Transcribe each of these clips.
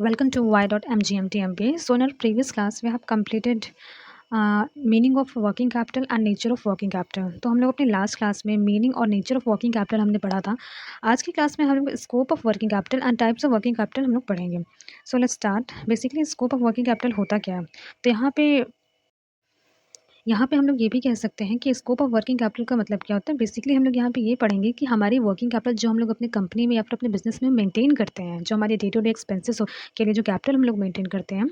Welcome to Y.MGMT MBA. So in our previous class, we have completed meaning of working capital and nature of working capital. तो हम लोग अपने last class में meaning और nature of working capital हमने पढ़ा था. आज की क्लास में हम लोग scope of working capital and types of working capital हम लोग पढ़ेंगे. So let's start. Basically scope of working capital होता क्या है? तो यहाँ पे हम लोग ये भी कह सकते हैं कि स्कोप ऑफ वर्किंग कैपिटल का मतलब क्या होता है. बेसिकली हम लोग यहाँ पे ये पढ़ेंगे कि हमारी वर्किंग कैपिटल जो हम लोग अपने कंपनी में या फिर अपने बिजनेस में मेंटेन करते हैं, जो हमारे डे टू डे एक्सपेंसेस के लिए जो कैपिटल हम लोग मेंटेन करते हैं,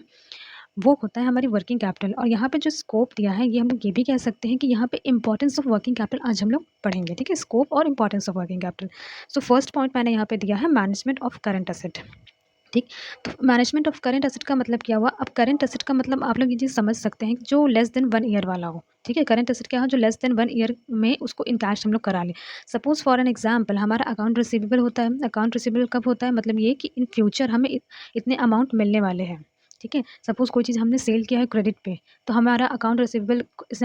वो होता है हमारी वर्किंग कैपिटल. और यहाँ पे जो स्कोप दिया है, ये हम लोग ये भी कह सकते हैं कि यहाँ पे इंपॉर्टेंस ऑफ वर्किंग कैपिटल आज हम लोग पढ़ेंगे. ठीक है, स्कोप और importance of working capital. So first point मैंने यहाँ पे दिया है मैनेजमेंट ऑफ करंट एसेट. ठीक. तो मैनेजमेंट ऑफ करंट एसेट का मतलब क्या हुआ? अब करंट एसेट का मतलब आप लोग ये चीज़ समझ सकते हैं कि जो लेस देन 1 ईयर वाला हो. ठीक है, करंट एसेट क्या हो? जो लेस देन 1 ईयर में उसको इन कैश हम लोग करा लें. सपोज फॉर एन एग्जांपल हमारा अकाउंट रिसीवेबल होता है. अकाउंट रिसीवेबल कब होता है? मतलब ये कि इन फ्यूचर हमें इतने अमाउंट मिलने वाले हैं. ठीक है, सपोज कोई चीज़ हमने सेल किया है क्रेडिट पे, तो हमारा अकाउंट रिसीवेबल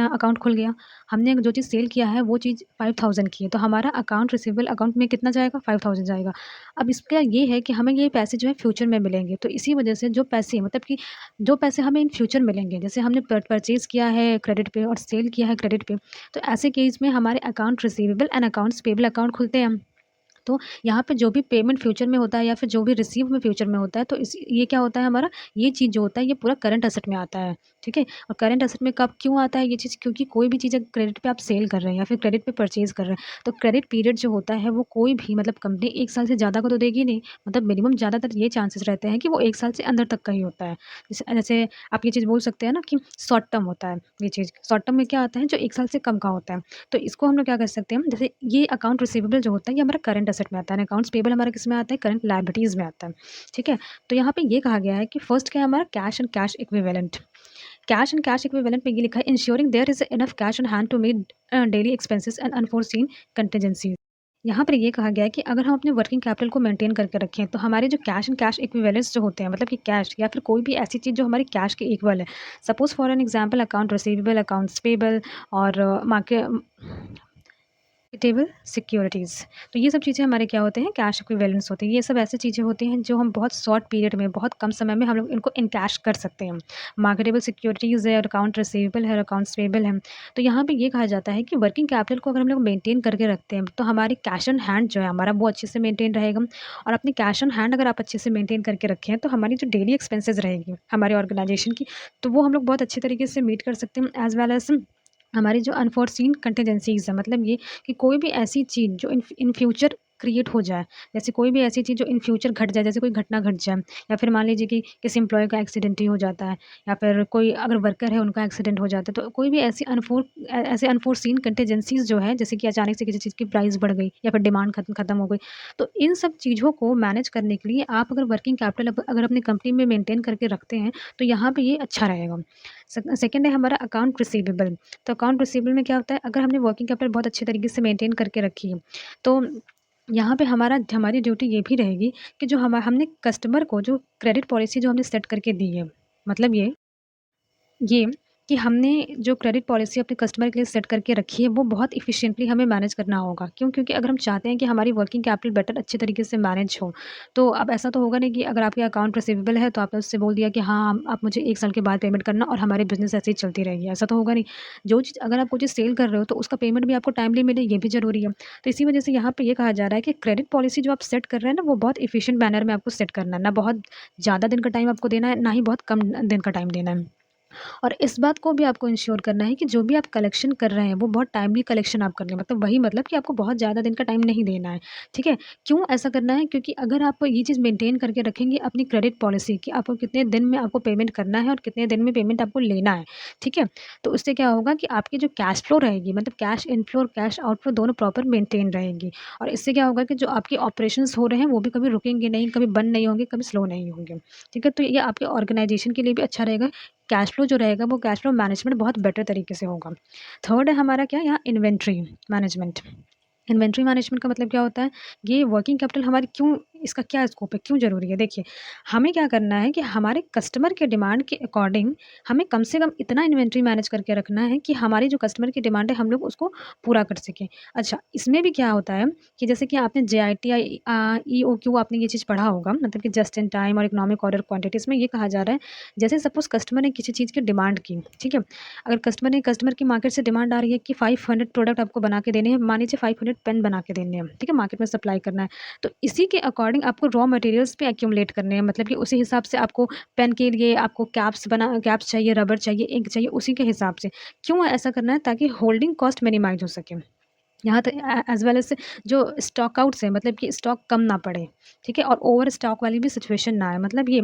अकाउंट खुल गया. हमने जो चीज़ सेल किया है वो चीज़ 5000 की है, तो हमारा अकाउंट रिसीवेबल अकाउंट में कितना जाएगा? 5000 जाएगा. अब इसका ये है कि हमें ये पैसे जो है फ्यूचर में मिलेंगे. तो इसी वजह से जो पैसे मतलब कि जो पैसे हमें इन फ्यूचर मिलेंगे, जैसे हमने परचेज़ किया है क्रेडिट पे और सेल किया है क्रेडिट पे, तो ऐसे केस में हमारे account receivable and accounts payable account खुलते हैं. तो यहाँ पे जो भी पेमेंट फ्यूचर में होता है या फिर जो भी रिसीव में फ्यूचर में होता है, तो इस ये क्या होता है हमारा, ये चीज़ जो होता है ये पूरा करंट एसेट में आता है. ठीक है, और करंट एसेट में कब क्यों आता है ये चीज़? क्योंकि कोई भी चीज़ क्रेडिट पे आप सेल कर रहे हैं या फिर क्रेडिट पे परचेज कर रहे हैं, तो क्रेडिट पीरियड जो होता है वो कोई भी मतलब कंपनी 1 साल से ज़्यादा का तो देगी नहीं. मतलब मिनिमम ज़्यादातर ये चांसेस रहते हैं कि वो 1 साल से अंदर तक का ही होता है. जैसे आप ये चीज़ बोल सकते हैं ना कि शॉर्ट टर्म होता है ये चीज़. शॉर्ट टर्म में क्या आता है? जो 1 साल से कम का होता है. तो इसको हम लोग क्या कर सकते हैं, जैसे ये अकाउंट रिसीवेबल जो होता है ये हमारा करंट एसेट में आता है. अकाउंट्स पेबल हमारा किस में आता है? करंट लायबिलिटीज़ में आता है. ठीक है, तो यहाँ पे ये कहा गया है कि फर्स्ट क्या है हमारा? Cash and cash equivalent. Cash and cash equivalent में ये लिखा है ensuring there is enough cash on hand to meet daily expenses and unforeseen contingencies. यहाँ पर ये कहा गया है कि अगर हम अपने वर्किंग कैपिटल को मेंटेन करके रखें, तो हमारे जो कैश एंड कैश इक्विवेलेंट्स जो होते हैं, मतलब कि कैश या फिर कोई भी ऐसी चीज़ जो हमारी कैश के इक्वल है. Suppose for an example account receivable, accounts payable और टेबल सिक्योरिटीज़. तो ये सब चीज़ें हमारे क्या होते हैं? कैश इक्विवेलेंट्स होते हैं. ये सब ऐसी चीज़ें होती हैं जो हम बहुत शॉर्ट पीरियड में, बहुत कम समय में हम लोग इनको इनकैश कर सकते हैं. मार्केटेबल सिक्योरिटीज़ है, अकाउंट रिसीवेबल है, अकाउंट्स पेबल है. तो यहाँ पे ये कहा जाता है कि वर्किंग कैपिटल को अगर हम लोग मेंटेन करके रखते हैं, तो हमारी कैश ऑन हैंड जो है हमारा वो अच्छे से मेंटेन रहेगा. और अपनी कैश ऑन हैंड अगर आप अच्छे से मेंटेन करके रखें, तो हमारी जो डेली एक्सपेंसेस रहेगी हमारे ऑर्गेनाइजेशन की, तो वो हम लोग बहुत अच्छे तरीके से मीट कर सकते हैं. एज़ वेल एज़ हमारी जो अनफोर्सीन कंटिजेंसीज़ है, मतलब ये कि कोई भी ऐसी चीज़ जो इन फ्यूचर क्रिएट हो जाए, जैसे कोई भी ऐसी चीज़ जो इन फ्यूचर घट जाए, जैसे कोई घटना घट जाए, या फिर मान लीजिए कि किसी एम्प्लॉय का एक्सीडेंट ही हो जाता है, या फिर कोई अगर वर्कर है उनका एक्सीडेंट हो जाता है, तो कोई भी ऐसी ऐसे अनफोर्सीन कंटिजेंसीज़ जो है, जैसे कि अचानक से किसी चीज़ की प्राइस बढ़ गई या फिर डिमांड खत्म हो गई, तो इन सब चीज़ों को मैनेज करने के लिए आप अगर वर्किंग कैपिटल अगर अपनी कंपनी में मेंटेन करके रखते हैं, तो यहाँ पे ये अच्छा रहेगा. सेकंड है हमारा अकाउंट रिसीवेबल. तो अकाउंट रिसीवेबल में क्या होता है? अगर हमने वर्किंग कैपिटल बहुत अच्छे तरीके से मेंटेन करके रखी है, तो यहाँ पे हमारी ड्यूटी ये भी रहेगी कि जो हमने कस्टमर को जो क्रेडिट पॉलिसी जो हमने सेट करके दी है, मतलब ये कि हमने जो क्रेडिट पॉलिसी अपने कस्टमर के लिए सेट करके रखी है, वो बहुत एफिशिएंटली हमें मैनेज करना होगा. क्यों? क्योंकि अगर हम चाहते हैं कि हमारी वर्किंग कैपिटल बेटर अच्छे तरीके से मैनेज हो, तो अब ऐसा तो होगा नहीं कि अगर आपके अकाउंट रिसीवेबल है, तो आपने उससे बोल दिया कि हाँ, आप मुझे 1 साल के बाद पेमेंट करना और हमारी बिज़नेस ऐसे ही चलती रहेगी. ऐसा तो होगा नहीं. जो चीज़ अगर आप कोई चीज़ सेल कर रहे हो, तो उसका पेमेंट भी आपको टाइमली मिले, ये भी ज़रूरी है. तो इसी वजह से यहाँ पे ये कहा जा रहा है कि क्रेडिट पॉलिसी जो आप सेट कर रहे हैं ना, वो बहुत एफिशिएंट मैनर में आपको सेट करना है. ना बहुत ज़्यादा दिन का टाइम आपको देना है, ना ही बहुत कम दिन का टाइम देना है. और इस बात को भी आपको इंश्योर करना है कि जो भी आप कलेक्शन कर रहे हैं, वो बहुत टाइमली कलेक्शन आप कर लें. मतलब वही मतलब कि आपको बहुत ज़्यादा दिन का टाइम नहीं देना है. ठीक है? क्यों ऐसा करना है? क्योंकि अगर आप ये चीज़ मेंटेन करके रखेंगे अपनी क्रेडिट पॉलिसी कि आपको कितने दिन में आपको पेमेंट करना है और कितने दिन में पेमेंट आपको लेना है. ठीक है? तो उससे क्या होगा कि आपकी जो कैश फ्लो रहेगी, मतलब कैश इनफ्लो और कैश आउटफ्लो दोनों प्रॉपर मेंटेन रहेगी. और इससे क्या होगा कि जो आपके ऑपरेशंस हो रहे हैं, वो भी कभी रुकेंगे नहीं, कभी बंद नहीं होंगे, कभी स्लो नहीं होंगे. ठीक है? तो ये आपके ऑर्गेनाइजेशन के लिए भी अच्छा रहेगा. कैश फ्लो जो रहेगा वो कैश फ्लो मैनेजमेंट बहुत बेटर तरीके से होगा. थर्ड है हमारा क्या? यहाँ इन्वेंट्री मैनेजमेंट. इन्वेंट्री मैनेजमेंट का मतलब क्या होता है? ये वर्किंग कैपिटल हमारी क्यों इसका क्या स्कोप है, क्यों ज़रूरी है? देखिए, हमें क्या करना है कि हमारे कस्टमर के डिमांड के अकॉर्डिंग हमें कम से कम इतना इन्वेंट्री मैनेज करके रखना है कि हमारी जो कस्टमर की डिमांड है, हम लोग उसको पूरा कर सकें। अच्छा, इसमें भी क्या होता है कि जैसे कि आपने जेआईटी या ईओक्यू आपने ये चीज़ पढ़ा होगा, मतलब कि जस्ट इन टाइम और इकोनॉमिक ऑर्डर क्वांटिटी। इसमें ये कहा जा रहा है, जैसे सपोज़ कस्टमर ने किसी चीज़ की डिमांड की, ठीक है? अगर कस्टमर की मार्केट से डिमांड आ रही है कि 500 प्रोडक्ट आपको बना के देने हैं, मान लीजिए 500 पेन बना के देने हैं, ठीक है? मार्केट में सप्लाई करना है। तो इसी के अकॉर्डिंग आपको रॉ मटेरियल्स भी एक्यूमुलेट करने हैं, मतलब कि उसी हिसाब से आपको पेन के लिए आपको कैप्स चाहिए, रबर चाहिए, इंक चाहिए, उसी के हिसाब से। क्यों ऐसा करना है? ताकि होल्डिंग कॉस्ट मिनिमाइज़ हो सके। यहाँ तक एज़ वेल एज़ जो स्टॉक आउट्स है, मतलब कि स्टॉक कम ना पड़े, ठीक है? और ओवर स्टॉक वाली भी सिचुएशन ना आए। मतलब ये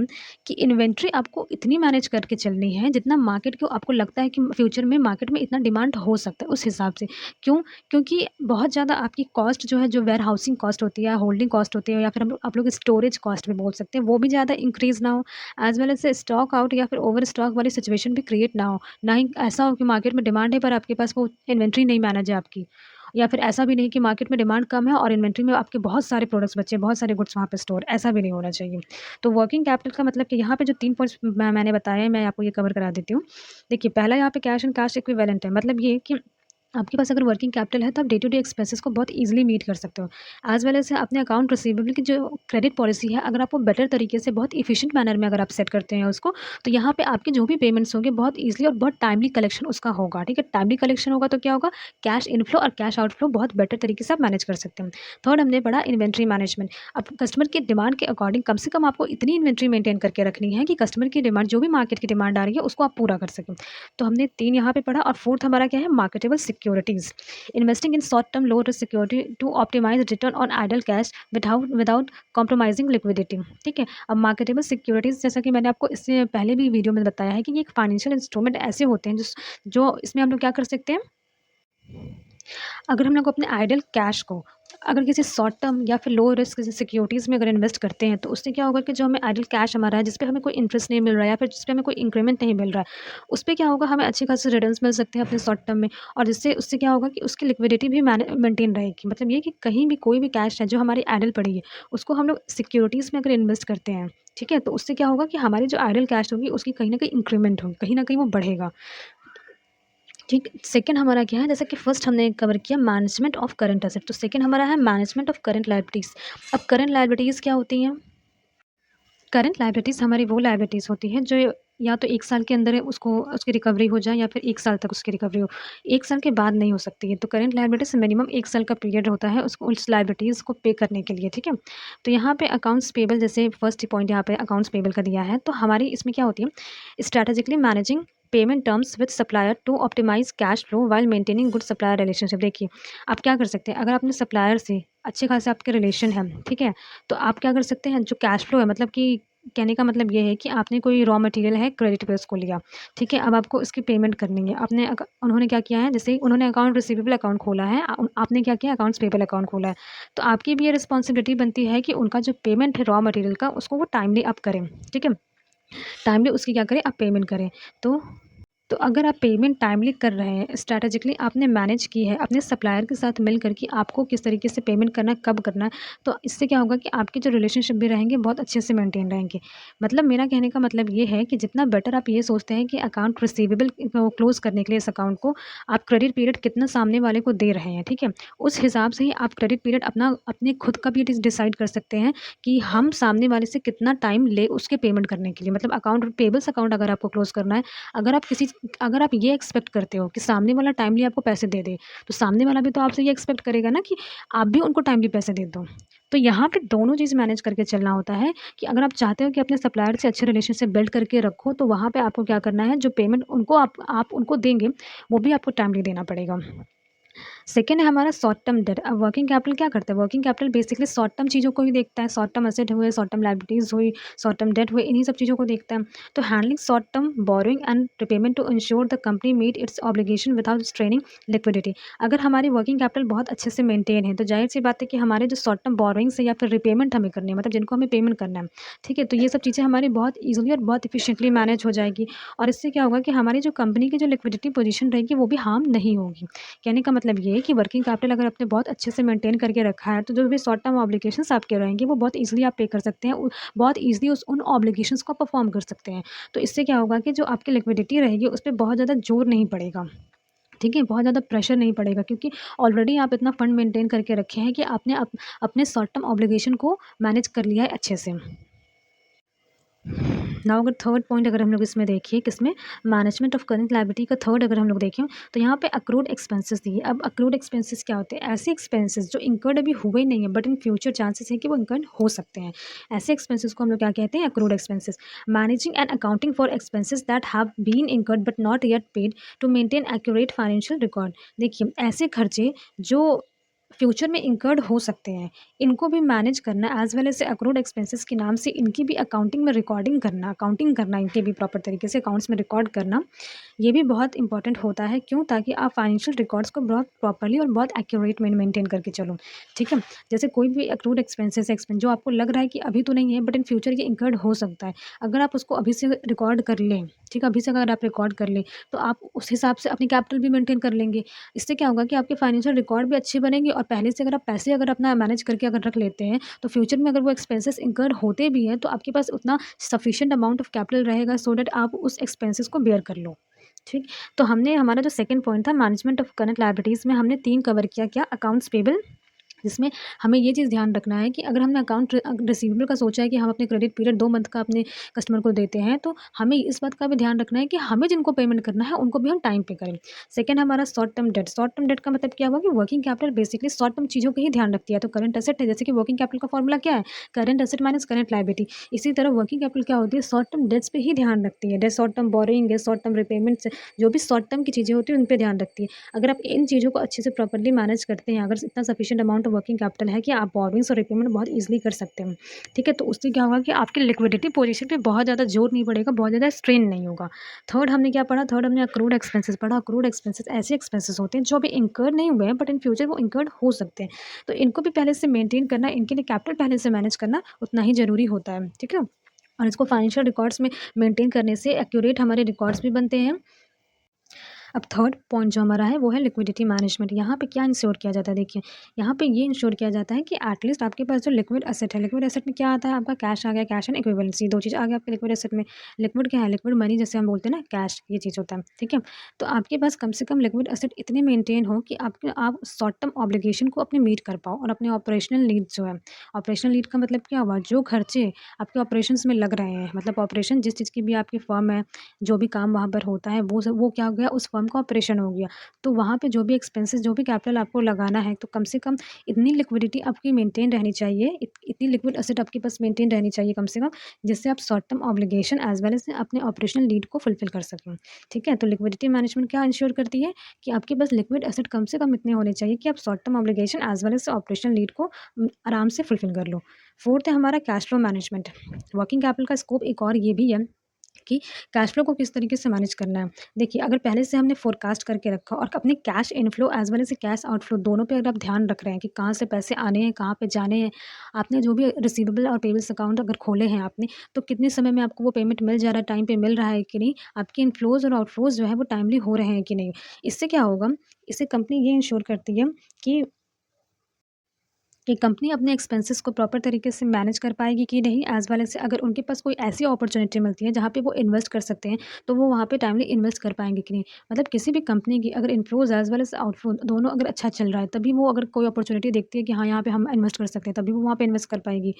कि इन्वेंट्री आपको इतनी मैनेज करके चलनी है जितना मार्केट को आपको लगता है कि फ्यूचर में मार्केट में इतना डिमांड हो सकता है, उस हिसाब से। क्यों? क्योंकि बहुत ज़्यादा आपकी कॉस्ट जो है, जो वेयर हाउसिंग कॉस्ट होती है, होल्डिंग कॉस्ट होती है, या फिर हम लोग आप लोग स्टोरेज कॉस्ट भी बोल सकते हैं, वो भी ज़्यादा इंक्रीज़ ना हो, as well as stock out या फिर ओवर स्टॉक वाली सिचुएशन भी क्रिएट ना हो। ना ही ऐसा हो कि मार्केट में डिमांड है पर आपके पास वो इन्वेंट्री नहीं मैनेज है आपकी। या फिर ऐसा भी नहीं कि मार्केट में डिमांड कम है और इन्वेंट्री में आपके बहुत सारे प्रोडक्ट्स बचे हैं, बहुत सारे गुड्स वहाँ पे स्टोर, ऐसा भी नहीं होना चाहिए। तो वर्किंग कैपिटल का मतलब कि यहाँ पे जो 3 पॉइंट्स मैंने बताए हैं, मैं आपको ये कवर करा देती हूँ। देखिए, पहला यहाँ पे कैश एंड कैश इक्विवेलेंट है, मतलब ये कि आपके पास अगर वर्किंग कैपिटल है तो आप डे टू डे एक्सपेंसेस को बहुत ईज़िली मीट कर सकते हो। एज़ वेल एज़ अपने अकाउंट रिसीवेबल की जो क्रेडिट पॉलिसी है, अगर आप वो बेटर तरीके से बहुत एफिशिएंट मैनर में अगर आप सेट करते हैं उसको, तो यहाँ पे आपके जो भी पेमेंट्स होंगे बहुत ईज़िली और बहुत टाइमली कलेक्शन उसका होगा, ठीक है? टाइमली कलेक्शन होगा तो क्या होगा, कैश इनफ्लो और कैश आउटफ्लो बहुत बेटर तरीके से आप मैनेज कर सकते हैं। थर्ड हमने पढ़ा इन्वेंट्री मैनेजमेंट। अब कस्टमर की डिमांड के अकॉर्डिंग कम से कम आपको इतनी इन्वेंट्री मेंटेन करके रखनी है कि कस्टमर की डिमांड, जो भी मार्केट की डिमांड आ रही है, उसको आप पूरा कर सकें। तो हमने 3 यहाँ पे पढ़ा। और फोर्थ हमारा क्या है, marketable securities. Investing in short term low risk security to optimize return on idle cash without compromising liquidity, ठीक है? अब मार्केटेबल सिक्योरिटीज़, जैसा कि मैंने आपको इससे पहले भी वीडियो में बताया है कि ये एक फाइनेंशियल इंस्ट्रूमेंट ऐसे होते हैं जो इसमें हम लोग क्या कर सकते हैं, अगर हम लोग अपने आइडल कैश को अगर किसी शॉर्ट टर्म या फिर लो रिस्क सिक्योरिटीज़ में अगर इन्वेस्ट करते हैं, तो उससे क्या होगा कि जो हमें आइडल कैश हमारा है, जिस पे हमें कोई इंटरेस्ट नहीं मिल रहा है या फिर जिस पे हमें कोई इंक्रीमेंट नहीं मिल रहा है, उस पे क्या होगा, हमें अच्छे खासे रिटर्न्स मिल सकते हैं अपने शॉर्ट टर्म में। और जिससे उससे क्या होगा कि उसकी लिक्विडिटी भी मेंटेन रहेगी। मतलब ये कि कहीं भी कोई भी कैश है जो हमारी आइडल पड़ी है, उसको हम लोग सिक्योरिटीज़ में अगर इन्वेस्ट करते हैं, ठीक है, तो उससे क्या होगा कि हमारी जो आइडल कैश होगी उसकी कहीं ना कहीं इंक्रीमेंट होगी, कहीं ना कहीं वो बढ़ेगा। ठीक, सेकंड हमारा क्या है, जैसे कि फर्स्ट हमने कवर किया मैनेजमेंट ऑफ करंट एसेट, तो सेकंड हमारा है मैनेजमेंट ऑफ करंट लायबिलिटीज़। अब करंट लायबिलिटीज़ क्या होती हैं? करंट लायबिलिटीज़ हमारी वो लायबिलिटीज़ होती हैं जो या तो 1 साल के अंदर है उसको उसकी रिकवरी हो जाए, या फिर 1 साल तक उसकी रिकवरी हो। 1 साल के बाद नहीं हो सकती है। तो करंट लायबिलिटीज़ मिनिमम 1 साल का पीरियड होता है उसको, उस लायबिलिटीज़ को पे करने के लिए, ठीक है? तो यहाँ पे अकाउंट्स पेबल, जैसे फर्स्ट पॉइंट यहाँ पे अकाउंट्स पेबल का दिया है, तो हमारी इसमें क्या होती है, strategically managing payment terms with supplier to optimize cash flow while maintaining good supplier relationship. देखिए, आप क्या कर सकते हैं, अगर अपने सप्लायर से अच्छे खासे आपके रिलेशन हैं, ठीक है? तो आप क्या कर सकते हैं, जो कैश फ्लो है, मतलब कि कहने का मतलब ये है कि आपने कोई रॉ मटेरियल है, क्रेडिट पे उसको लिया, ठीक है? अब आपको इसकी पेमेंट करनी है। उन्होंने क्या किया है, जैसे उन्होंने अकाउंट रिसीवेबल अकाउंट खोला है, आपने क्या किया, अकाउंट्स पेबल अकाउंट खोला है। तो आपकी भी ये रिस्पॉन्सिबिलिटी बनती है कि उनका जो पेमेंट है रॉ मटेरियल का, उसको वो टाइमली आप करें, ठीक है? टाइमली उसकी क्या करें, आप पेमेंट करें। तो तो अगर आप पेमेंट टाइमली कर रहे हैं, स्ट्रैटेजिकली आपने मैनेज की है अपने सप्लायर के साथ मिलकर कि आपको किस तरीके से पेमेंट करना है, कब करना है, तो इससे क्या होगा कि आपके जो रिलेशनशिप भी रहेंगे बहुत अच्छे से मेंटेन रहेंगे। मतलब मेरा कहने का मतलब ये है कि जितना बेटर आप ये सोचते हैं कि अकाउंट रिसीवेबल को क्लोज़ करने के लिए इस अकाउंट को आप क्रेडिट पीरियड कितना सामने वाले को दे रहे हैं, ठीक है? उस हिसाब से ही आप क्रेडिट पीरियड अपने खुद का भी डिसाइड कर सकते हैं कि हम सामने वाले से कितना टाइम ले उसके पेमेंट करने के लिए। मतलब अकाउंट पेबल्स अकाउंट अगर आपको क्लोज़ करना है, अगर आप किसी अगर आप ये एक्सपेक्ट करते हो कि सामने वाला टाइमली आपको पैसे दे दे, तो सामने वाला भी तो आपसे ये एक्सपेक्ट करेगा ना कि आप भी उनको टाइमली पैसे दे दो। तो यहाँ पे दोनों चीज़ मैनेज करके चलना होता है कि अगर आप चाहते हो कि अपने सप्लायर से अच्छे रिलेशनशिप बिल्ड करके रखो, तो वहाँ पे आपको क्या करना है, जो पेमेंट उनको आप उनको देंगे, वो भी आपको टाइमली देना पड़ेगा। सेकंड है हमारा शॉर्ट टर्म डेट। अब वर्किंग कैपिटल क्या करता है, working capital basically short term चीज़ों को ही देखता है, शॉर्ट टर्म एसेट हुए, शॉर्ट टर्म लायबिलिटीज़ हुई, शॉर्ट टर्म डेट हुए, इन्हीं सब चीज़ों को देखता है। तो handling short term borrowing and repayment to ensure the company meet its obligation without straining liquidity. अगर हमारी वर्किंग कैपिटल बहुत अच्छे से मेंटेन है, तो जाहिर सी बात है कि हमारे जो शॉर्ट टर्म बोरोइंग्स है या फिर रिपेमेंट हमें करनी है, मतलब जिनको हमें पेमेंट करना है, ठीक है, तो ये सब चीज़ें हमारी बहुत ईजिली और बहुत इफिशिएंटली मैनेज हो जाएगी। और इससे क्या होगा कि हमारी जो कंपनी की जो लिक्विडिटी पोजीशन रहेगी वो भी हार्म नहीं होगी। कहने का मतलब ये है कि वर्किंग कैपिटल अगर आपने बहुत अच्छे से मेंटेन करके रखा है, तो जो भी शॉर्ट टर्म ऑब्लिगेशंस आपके रहेंगे, वो बहुत ईज़िली आप पे कर सकते हैं। बहुत ईज़िली उस उन ऑब्लिगेशंस को परफ़ॉर्म कर सकते हैं। तो इससे क्या होगा कि जो आपकी लिक्विडिटी रहेगी, उस पे बहुत ज़्यादा ज़ोर नहीं पड़ेगा। ठीक है? बहुत ज़्यादा प्रेशर नहीं पड़ेगा, क्योंकि ऑलरेडी आप इतना फंड मेंटेन करके रखे हैं कि आपने अपने शॉर्ट टर्म ऑब्लिगेशन को मैनेज कर लिया है अच्छे से। नाउ अगर थर्ड पॉइंट अगर हम लोग इसमें देखिए, किसमें, मैनेजमेंट ऑफ करंट लायबिलिटी का थर्ड अगर हम लोग देखें, तो यहाँ पे अक्रूड एक्सपेंसेस दिए। अब अक्रूड एक्सपेंसेस क्या होते हैं? ऐसे एक्सपेंसेस जो इंकर्ड अभी हुए ही नहीं है, बट इन फ्यूचर चांसेस है कि वो इंकर्ड हो सकते हैं। ऐसे एक्सपेंसेस को हम लोग क्या कहते हैं? Accrued expenses. Managing and accounting for expenses that have been incurred but not yet paid to maintain accurate financial record. देखिए, ऐसे खर्चे जो फ्यूचर में इंकर्ड हो सकते हैं, इनको भी मैनेज करना, as well as accrued expenses के नाम से इनकी भी अकाउंटिंग में रिकॉर्डिंग करना, अकाउंटिंग करना, इनके भी प्रॉपर तरीके से अकाउंट्स में रिकॉर्ड करना, ये भी बहुत इंपॉर्टेंट होता है। क्यों? ताकि आप फाइनेंशियल रिकॉर्ड्स को बहुत प्रॉपर्ली और बहुत एक्यूरेट में मेंटेन करके चलो। ठीक है? जैसे कोई भी अक्रूड एक्सपेंसेस एक्सपेंस जो आपको लग रहा है कि अभी तो नहीं है, बट इन फ्यूचर ये इंकर्ड हो सकता है। अगर आप उसको अभी से रिकॉर्ड कर लें, ठीक है? अभी से अगर आप रिकॉर्ड कर लें, तो आप उस हिसाब से अपनी कैपिटल भी मेंटेन कर लेंगे। इससे क्या होगा कि आपके फाइनेंशियल रिकॉर्ड भी अच्छे बनेंगे, और पहले से अगर आप पैसे अगर अपना मैनेज करके अगर रख लेते हैं, तो फ्यूचर में अगर वो एक्सपेंसेस इंकर्ड होते भी हैं, तो आपके पास उतना सफिशिएंट अमाउंट ऑफ कैपिटल रहेगा, सो दैट आप उस एक्सपेंसेस को बेयर कर लो। ठीक। तो हमने हमारा जो सेकंड पॉइंट था, मैनेजमेंट ऑफ करंट लायबिलिटीज़ में हमने 3 कवर किया। क्या? अकाउंट्स पेबल, जिसमें हमें ये चीज़ ध्यान रखना है कि अगर हमने अकाउंट रिसीवेबल का सोचा है कि हम अपने क्रेडिट पीरियड 2 मंथ का अपने कस्टमर को देते हैं, तो हमें इस बात का भी ध्यान रखना है कि हमें जिनको पेमेंट करना है, उनको भी हम टाइम पे करें। सेकंड हमारा short term date. Short term date का मतलब क्या हुआ कि working capital basically short term चीज़ों को ही ध्यान रखती है। तो करंट एसेट है, जैसे कि वर्किंग कैपिटल का फॉर्मूला क्या है? Current asset minus current liability. इसी तरह वर्किंग कैपिटल क्या होती है? शॉर्ट टर्म डेट्स पे ही ध्यान रखती है। डेट, शॉर्ट टर्म बोरोइंग है, शॉर्ट टर्म रिपेमेंट्स, जो भी शॉर्ट टर्म की चीज़ें होती हैं, उन पे ध्यान रखती है। अगर आप इन चीज़ों को अच्छे से प्रॉपर्ली मैनेज करते हैं, अगर इतना sufficient amount of working capital है कि आप बोरोइंग्स और रिपेमेंट बहुत ईज़िली कर सकते हैं। ठीक है? तो उससे क्या होगा कि आपकी लिक्विडिटी पोज़ीशन पे बहुत ज़्यादा ज़ोर नहीं पड़ेगा, बहुत ज़्यादा स्ट्रेन नहीं होगा। थर्ड हमने क्या पढ़ा? थर्ड हमने अक्रूड एक्सपेंसेस पढ़ा। अक्रूड एक्सपेंसेस ऐसे एक्सपेंसेस होते हैं जो अभी इंकर्ड नहीं हुए हैं, बट इन फ्यूचर वो इंकर्ड हो सकते हैं। तो इनको भी पहले से मेंटेन करना, इनके लिए कैपिटल पहले से मैनेज करना उतना ही ज़रूरी होता है। ठीक है? और इसको फाइनेंशियल रिकॉर्ड्स में मेंटेन करने से एक्यूरेट हमारे रिकॉर्ड्स भी बनते हैं। अब थर्ड पॉइंट जो हमारा है, वो है लिक्विडिटी मैनेजमेंट। यहाँ पे क्या इंश्योर किया जाता है? देखिए, यहाँ पे ये इंश्योर किया जाता है कि एटलीस्ट आपके पास जो लिक्विड एसेट है, लिक्विड एसेट में क्या आता है? आपका कैश आ गया, कैश एंड इक्विवेलेंसी, 2 चीज़ आ गया आपके लिक्विड एसेट में। लिक्विड क्या है? लिक्विड मनी, जैसे हम बोलते हैं ना, कैश, ये चीज़ होता है। ठीक है? तो आपके पास कम से कम लिक्विड एसेट इतने मेंटेन हो कि आप शॉर्ट टर्म ऑब्लिगेशन को अपने मीट कर पाओ, और अपने ऑपरेशनल नीड्स जो है, ऑपरेशनल नीड का मतलब क्या हुआ? जो खर्चे आपके ऑपरेशंस में लग रहे हैं, मतलब ऑपरेशन जिस चीज़ की भी आपकी फर्म है, जो भी काम वहाँ पर होता है, वो क्या हो गया? उस फर्म का ऑपरेशन हो गया। तो वहाँ पे जो भी एक्सपेंसेस, जो भी कैपिटल आपको लगाना है, तो कम से कम इतनी लिक्विडिटी आपकी मेंटेन रहनी चाहिए, इतनी लिक्विड एसेट आपके पास मेंटेन रहनी चाहिए कम से कम, जिससे आप short term obligation as well as अपने ऑपरेशनल नीड को फुलफिल कर सकें। ठीक है? तो लिक्विडिटी मैनेजमेंट क्या इंश्योर करती है कि आपके पास लिक्विड एसेट कम से कम इतने होने चाहिए कि आप short term obligation as well as operational need को आराम से फुलफिल कर लो। फोर्थ है हमारा cash flow management. Working capital का स्कोप एक और ये भी है कि कैश फ्लो को किस तरीके से मैनेज करना है। देखिए, अगर पहले से हमने फ़ोरकास्ट करके रखा और अपने cash inflow as well as cash outflow दोनों पे अगर आप ध्यान रख रहे हैं कि कहाँ से पैसे आने हैं, कहाँ पे जाने हैं, आपने जो भी रिसीवेबल और पेबल्स अकाउंट अगर खोले हैं आपने, तो कितने समय में आपको वो पेमेंट मिल जा रहा है, टाइम पे मिल रहा है कि नहीं, आपके इनफ्लोज़ और आउटफ्लोज़ जो है वो टाइमली हो रहे हैं कि नहीं। इससे क्या होगा, इससे कंपनी ये इंश्योर करती है कि कंपनी अपने एक्सपेंसेस को प्रॉपर तरीके से मैनेज कर पाएगी कि नहीं, एज़ वेल एज़ अगर उनके पास कोई ऐसी अपॉर्च्युनिटी मिलती है जहाँ पे वो इन्वेस्ट कर सकते हैं, तो वो वहाँ पे टाइमली इन्वेस्ट कर पाएँगे कि नहीं। मतलब किसी भी कंपनी की अगर इनफ्लोज़ एज़ वेल एज़ आउटफ्लो दोनों अगर अच्छा चल रहा है, तभी वो अगर कोई अपॉर्च्युनिटी देखती है कि हाँ, यहाँ पे हम इन्वेस्ट कर सकते हैं, तभी वो वहाँ पे इन्वेस्ट कर पाएगी।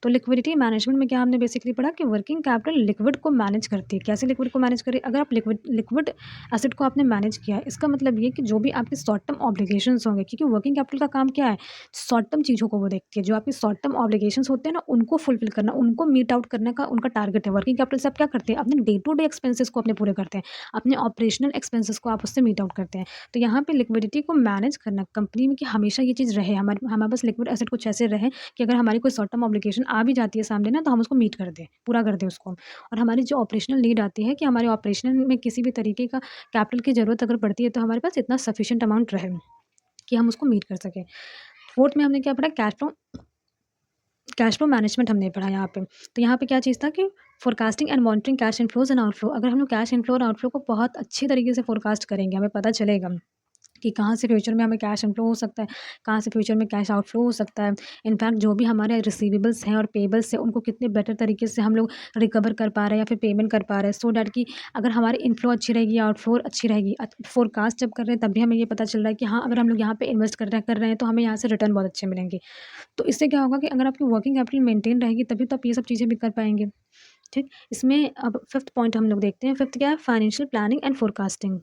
तो लिक्विडिटी मैनेजमेंट में क्या हमने बेसिकली पढ़ा कि वर्किंग कैपिटल लिक्विड को मैनेज करती है। कैसे लिक्विड को मैनेज करे? अगर आप लिक्विड लिक्विड एसेट को आपने मैनेज किया है, इसका मतलब ये कि जो भी आपके शॉर्ट टर्म ऑब्लिगेशंस होंगे, क्योंकि वर्किंग कैपिटल का काम क्या है? शॉर्ट टर्म चीज़ों को वो देखती है, जो आपके शॉर्ट टर्म ऑब्लिगेशंस होते हैं ना, उनको फुलफिल करना, उनको मीट आउट करने का उनका टारगेट है। वर्किंग कैपिटल से आप क्या करते हैं? अपने डे टू डे एक्सपेंसेस को अपने पूरे करते हैं, अपने ऑपरेशनल एक्सपेंसेस को आप उससे मीट आउट करते हैं। तो यहाँ पे लिक्विडिटी को मैनेज करना कंपनी में, कि हमेशा ये चीज़ रहे, हमारे पास लिक्विड एसेट कुछ ऐसे रहे कि अगर हमारी कोई शॉर्ट टर्म ऑब्लिगेशन आ भी जाती है सामने ना, तो हम उसको मीट कर दें, पूरा कर दें उसको। और हमारी जो ऑपरेशनल नीड आती है कि हमारे ऑपरेशनल में किसी भी तरीके का कैपिटल की ज़रूरत अगर पड़ती है, तो हमारे पास इतना सफिशिएंट अमाउंट रहे कि हम उसको मीट कर सकें। फोर्थ में हमने क्या पढ़ा? कैश फ्लो मैनेजमेंट हमने पढ़ा यहाँ पे। तो यहाँ पे क्या चीज़ था कि forecasting and monitoring cash inflows and outflow. अगर हम लोग कैश इनफ्लो और आउटफ्लो को बहुत अच्छे तरीके से फोरकास्ट करेंगे, हमें पता चलेगा कि कहाँ से फ्यूचर में हमें कैश इनफ्लो हो सकता है, कहाँ से फ्यूचर में कैश आउटफ्लो हो सकता है। इनफैक्ट जो भी हमारे रिसीवेबल्स हैं और पेबल्स हैं, उनको कितने बेटर तरीके से हम लोग रिकवर कर पा रहे हैं या फिर पेमेंट कर पा रहे हैं, सो दैट कि अगर हमारी इनफ्लो अच्छी रहेगी, आउटफ्लो अच्छी रहेगी। फोरकास्ट जब कर रहे हैं तब भी हमें ये पता चल रहा है कि हाँ, अगर हम लोग यहाँ पे इन्वेस्ट कर रहे हैं तो हमें यहाँ से रिटर्न बहुत अच्छे मिलेंगे। तो इससे क्या होगा कि अगर आपकी वर्किंग कैपिटल मेंटेन रहेगी तभी तो आप ये सब चीज़ें भी कर पाएँगे। ठीक? इसमें अब फिफ्थ पॉइंट हम लोग देखते हैं। फिफ्थ क्या है? Financial planning and forecasting.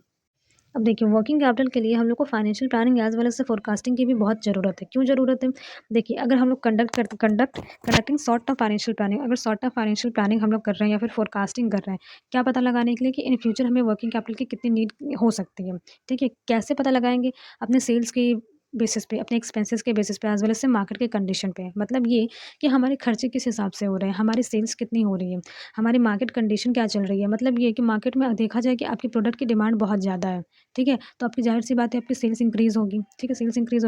अब देखिए, वर्किंग कैपिटल के लिए हम लोग को financial planning as well as forecasting की भी बहुत ज़रूरत है। क्यों ज़रूरत है? देखिए, अगर हम लोग conducting short term financial planning, अगर शॉर्ट टर्म फाइनेंशियल प्लानिंग हम लोग कर रहे हैं या फिर फोरकास्टिंग कर रहे हैं, क्या पता लगाने के लिए कि इन फ्यूचर हमें वर्किंग कैपिटल की कितनी नीड हो सकती है। ठीक है? कैसे पता लगाएँगे? अपने सेल्स के बेसिस पे, अपने एक्सपेंसेस के बेसिस पे, एज़ वेल एज़ मार्केट के कंडीशन पे। मतलब ये कि हमारे खर्चे किस हिसाब से हो रहे हैं, हमारी सेल्स कितनी हो रही है, हमारी मार्केट कंडीशन क्या चल रही है। मतलब ये कि मार्केट में देखा जाए कि आपकी प्रोडक्ट की डिमांड बहुत ज़्यादा है। ठीक है? तो आपकी ज़ाहिर-सी बात है, आपकी सेल्स इंक्रीज़ होगी, ठीक है? सेल्स इंक्रीज़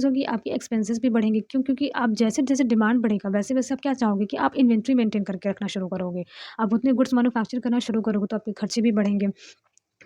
होगी, आपकी एक्सपेंसेस भी बढ़ेंगे। क्यों? क्योंकि आप जैसे-जैसे डिमांड बढ़ेगा, वैसे-वैसे आप क्या चाहोगे कि आप इन्वेंट्री मेंटेन करके रखना शुरू करोगे। आप उतने गुड्स मैन्युफैक्चर करना शुरू करोगे, तो आपके खर्चे भी बढ़ेंगे।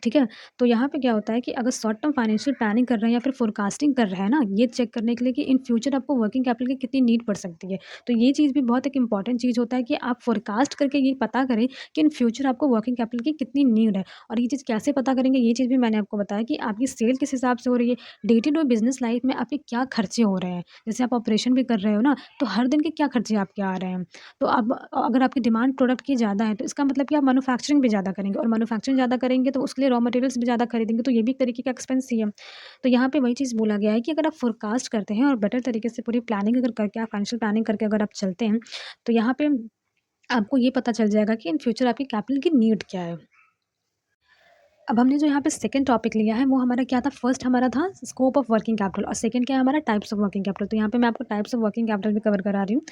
ठीक है? तो यहाँ पे क्या होता है कि अगर शॉर्ट टर्म फाइनेंशियल प्लानिंग कर रहे हैं या फिर फोरकास्टिंग कर रहे हैं ना, ये चेक करने के लिए कि इन फ्यूचर आपको वर्किंग कैपिटल की कितनी नीड पड़ सकती है। तो ये चीज़ भी बहुत एक इम्पॉर्टेंट चीज़ होता है कि आप फोरकास्ट करके ये पता करें कि इन फ्यूचर आपको वर्किंग कैपिटल की कितनी नीड है। और ये चीज़ कैसे पता करेंगे, ये चीज़ भी मैंने आपको बताया कि आपकी सेल किस हिसाब से हो रही है, day to day business life में आपके क्या खर्चे हो रहे हैं। जैसे आप ऑपरेशन भी कर रहे हो ना, तो हर दिन के क्या खर्चे आपके आ रहे हैं। तो अब अगर आपकी डिमांड प्रोडक्ट की ज़्यादा है, तो इसका मतलब कि आप मैन्युफैक्चरिंग भी ज़्यादा करेंगे, और मैन्युफैक्चरिंग ज़्यादा करेंगे तो उसके लिए रॉ मटेरियल्स भी ज़्यादा खरीदेंगे, तो ये भी एक तरीके का एक्सपेंस ही है। तो यहाँ पे वही चीज़ बोला गया है कि अगर आप फोरकास्ट करते हैं और बेटर तरीके से पूरी प्लानिंग अगर करके, आप फाइनेंशियल प्लानिंग करके अगर आप चलते हैं, तो यहाँ पे आपको ये पता चल जाएगा कि इन फ्यूचर आपकी कैपिटल की नीड क्या है। अब हमने जो यहाँ पे सेकंड टॉपिक लिया है, वो हमारा क्या था? फर्स्ट हमारा था स्कोप ऑफ वर्किंग कैपिटल, और सेकंड क्या है हमारा? Types of working capital. तो यहाँ पे मैं आपको टाइप्स ऑफ वर्किंग कैपिटल भी कवर करा रही हूँ।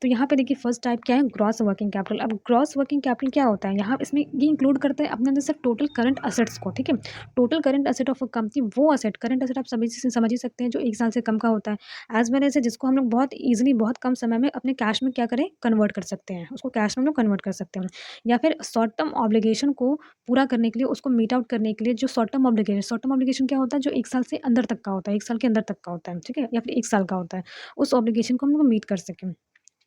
तो यहाँ पे देखिए, फर्स्ट टाइप क्या है? Gross working capital. अब ग्रॉस वर्किंग कैपिटल क्या होता है? यहाँ इसमें ये इंक्लूड करते हैं अपने अंदर सिर्फ टोटल करंट असेट्स को। ठीक है? Total current asset of a company, वो असेट, करंट असेट आप सभी से समझ ही सकते हैं, जो 1 साल से कम का होता है। एज़ वेल एज़ जिसको हम लोग बहुत ईज़िली, बहुत कम समय में अपने कैश में क्या करें? कन्वर्ट कर सकते हैं। उसको कैश में हम लोग कन्वर्ट कर सकते हैं। या फिर शॉर्ट टर्म ऑब्लिगेशन को पूरा करने के लिए, उसको मीट आउट करने के लिए, जो शॉर्ट टर्म ऑब्लिगेशन क्या होता है? जो 1 साल से अंदर तक का होता है, 1 साल के अंदर तक का होता है। ठीक है? या फिर 1 साल का होता है। उस ऑब्लिगेशन को हम लोग मीट कर सकें।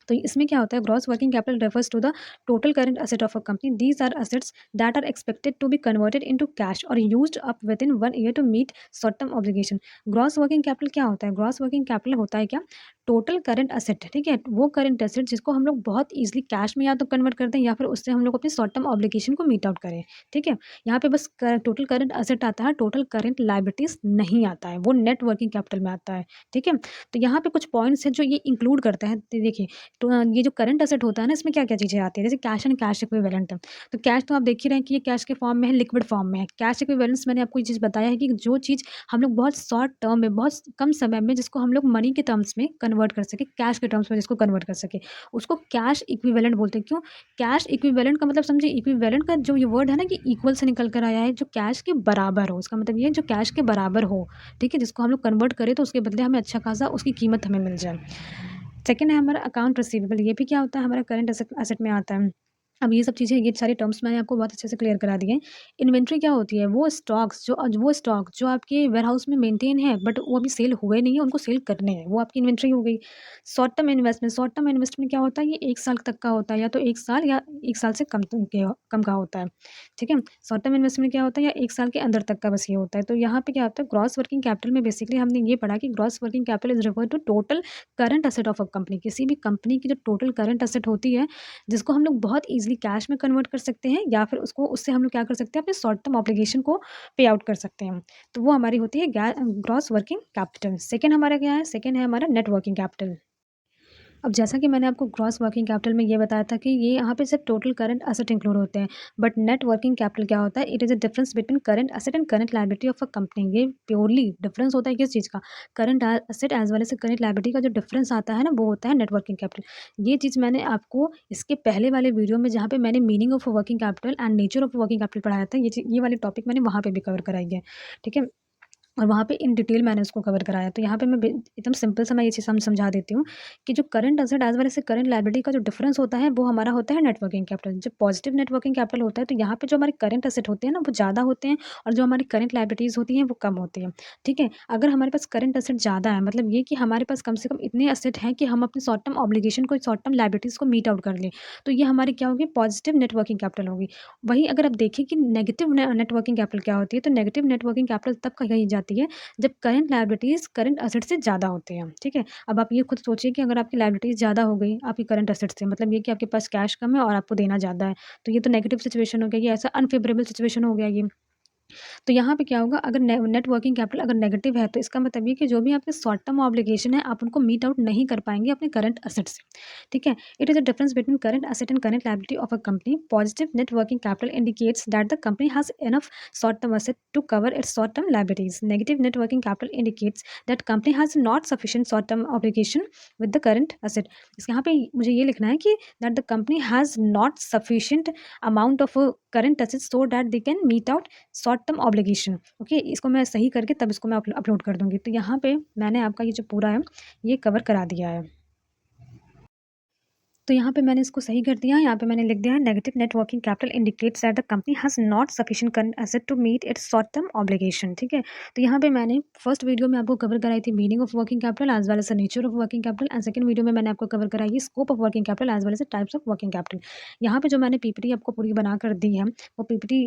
तो इसमें क्या होता है? Gross working capital refers to the total current asset of a company. These are assets that are expected to be converted into cash और used up within 1 year to meet short term obligation. Gross working capital क्या होता है? Gross working capital होता है क्या? Total current asset. ठीक है? वो करंट असेट जिसको हम लोग बहुत ईज़िली कैश में या तो कन्वर्ट करते हैं, या फिर उससे हम लोग अपने शॉर्ट टर्म ऑब्लिगेशन को मीट आउट करें। ठीक है? यहाँ पे बस टोटल करंट असेट आता है, टोटल करंट लायबिलिटीज़ नहीं आता है, वो नेट वर्किंग कैपिटल में आता है। ठीक है? तो यहाँ पे कुछ पॉइंट्स हैं जो ये इंक्लूड करता है। तो देखिए, तो ये जो करंट असेट होता है ना, इसमें क्या-क्या चीज़ें आती हैं? जैसे कैश एंड कैश इक्विवेलेंट। तो कैश तो आप देख ही रहे हैं कि ये कैश के फॉर्म में है, लिक्विड फॉर्म में है। कैश इक्विवेलेंट्स, मैंने आपको ये चीज़ बताया है कि जो चीज़ हम लोग बहुत शॉर्ट टर्म में, बहुत कम समय में, जिसको हम लोग मनी के टर्म्स में कन्वर्ट कर सकें, कैश के टर्म्स में जिसको कन्वर्ट कर सकें, उसको कैश इक्विवेलेंट बोलते हैं। क्यों? कैश इक्विवेलेंट का मतलब समझिए, इक्विवेलेंट का जो ये वर्ड है ना, कि इक्वल से निकल कर आया है, जो कैश के बराबर हो। इसका मतलब ये है जो कैश के बराबर हो। ठीक है? जिसको हम लोग कन्वर्ट करें तो उसके बदले हमें अच्छा खासा उसकी कीमत हमें मिल जाए। सेकंड है हमारा अकाउंट रिसीवेबल। ये भी क्या होता है? हमारा करंट असेट असेट में आता है। अब ये सब चीज़ें, ये सारे टर्म्स मैंने आपको बहुत अच्छे से क्लियर करा दिए हैं। इन्वेंट्री क्या होती है? वो स्टॉक जो आपके वेयरहाउस में मेंटेन है, बट वो अभी सेल हुए नहीं है, उनको सेल करने हैं, वो आपकी इन्वेंट्री हो गई। शॉर्ट टर्म इन्वेस्टमेंट क्या होता है? ये 1 साल तक का होता है, या तो 1 साल या 1 साल से कम का होता है। ठीक है? शॉर्ट टर्म इन्वेस्टमेंट क्या होता है? या 1 साल के अंदर तक का बस ये होता है। तो यहाँ पे क्या होता है? ग्रॉस वर्किंग कैपिटल में बेसिकली हमने ये पढ़ा कि gross working capital is refer to total current asset of a company. किसी भी कंपनी की जो टोटल करंट असेट होती है, जिसको हम लोग बहुत ईज़िली कैश में कन्वर्ट कर सकते हैं, या फिर उससे हम लोग क्या कर सकते हैं? अपने शॉर्ट टर्म ऑब्लिगेशन को पे आउट कर सकते हैं। तो वो हमारी होती है ग्रॉस वर्किंग कैपिटल। सेकंड हमारा क्या है? सेकंड है हमारा नेट वर्किंग कैपिटल। अब जैसा कि मैंने आपको ग्रॉस वर्किंग कैपिटल में ये बताया था कि ये यहाँ पे सिर्फ टोटल करंट असेट इंक्लूड होते हैं, बट नेट वर्किंग कैपिटल क्या होता है? It is a difference between current asset and current liability of a company. ये प्योरली डिफरेंस होता है किस चीज़ का? Current asset as well as current liability का जो डिफरेंस आता है ना, वो होता है नेट वर्किंग कैपिटल। ये चीज़ मैंने आपको इसके पहले वाले वीडियो में, जहाँ पे मैंने meaning of working capital and nature of working capital पढ़ाया था, ये वाले टॉपिक मैंने वहाँ पे भी कवर कराई है। ठीक है? और वहाँ पे इन डिटेल मैंने उसको कवर कराया। तो यहाँ पे मैं एकदम सिंपल सा मैं ये चीज़ समझा देती हूँ कि जो current asset as well as current liability का जो डिफरेंस होता है वो हमारा होता है नेट वर्किंग कैपिटल। जब पॉजिटिव नेट वर्किंग कैपिटल होता है तो यहाँ पे जो हमारे करंट एसेट होते हैं ना वो ज़्यादा होते हैं और जो हमारी करंट लायबिलिटीज़ होती हैं वो कम होती हैं। ठीक है? अगर हमारे पास करंट एसेट ज़्यादा है मतलब ये कि हमारे पास कम से कम इतने एसेट हैं कि हम अपने शॉर्ट टर्म ऑब्लिगेशन को शॉर्ट टर्म लायबिलिटीज़ को मीट आउट कर लें। तो ये हमारी क्या होगी पॉजिटिव नेट वर्किंग कैपिटल होगी। वहीं अगर आप देखें कि नेगेटिव नेट वर्किंग कैपिटल क्या होती है तो नेगेटिव नेट वर्किंग कैपिटल तब कही जाती है जब करंट लायबिलिटीज़ करंट एसेट से ज़्यादा होते हैं, ठीक है? अब आप ये खुद सोचिए कि अगर आपकी लायबिलिटीज़ ज़्यादा हो गई आपकी करंट एसेट से मतलब ये कि आपके पास कैश कम है और आपको देना ज़्यादा है, तो ये तो नेगेटिव सिचुएशन हो गया, ये ऐसा अनफेवरेबल सिचुएशन हो गया ये। तो यहाँ पे क्या होगा अगर नेट वर्किंग कैपिटल अगर नेगेटिव है तो इसका मतलब ये कि जो भी आपके शॉर्ट टर्म ऑब्लिगेशन है आप उनको मीट आउट नहीं कर पाएंगे अपने करंट एसेट से। ठीक है? It is a difference between current asset and current liability of a company. Positive net working capital indicates that the company has enough short term asset to cover its short term liabilities. Negative net working capital indicates that company has not sufficient short term obligation with the current asset. इस यहाँ पे मुझे ये लिखना है कि that the company has not sufficient amount of current asset so that they can meet out short term obligation. Okay, इसको मैं सही करके तब इसको मैं अपलोड कर दूँगी। तो यहाँ पे मैंने आपका ये जो पूरा है, ये कवर करा दिया है। तो यहाँ पे मैंने इसको सही कर दिया, यहाँ पे मैंने लिख दिया है negative net working capital indicates that the company has not sufficient current asset to meet its short term obligation. ठीक है? तो यहाँ पे मैंने फर्स्ट वीडियो में आपको कवर कराई थी meaning of working capital as well as the nature of working capital and second video में मैंने आपको कवर कराई है scope of working capital as well as the types of working capital. यहाँ पे जो मैंने पीपीटी आपको पूरी बना कर दी है, वो पीपीटी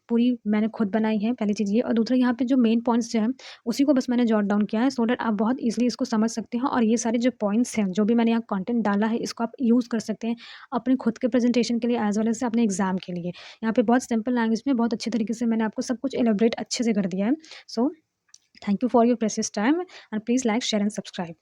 पूरी मैंने खुद बनाई है, पहली चीज़ ये और दूसरा यहाँ पे जो मेन पॉइंट्स जो हैं, उसी को बस मैंने जॉट डाउन किया है सो दैट आप बहुत ईज़िली इसको समझ सकते हो और ये सारे जो पॉइंट्स हैं, जो भी मैंने यहाँ कंटेंट डाला है, इसको आप यूज़ कर सकते हैं अपने खुद के प्रेजेंटेशन के लिए एज़ वेल एज़ अपने एग्ज़ाम के लिए। यहाँ पे बहुत सिंपल लैंग्वेज में बहुत अच्छे तरीके से मैंने आपको सब कुछ एलैबोरेट अच्छे से कर दिया है। So thank you for your precious time and please like, share and subscribe.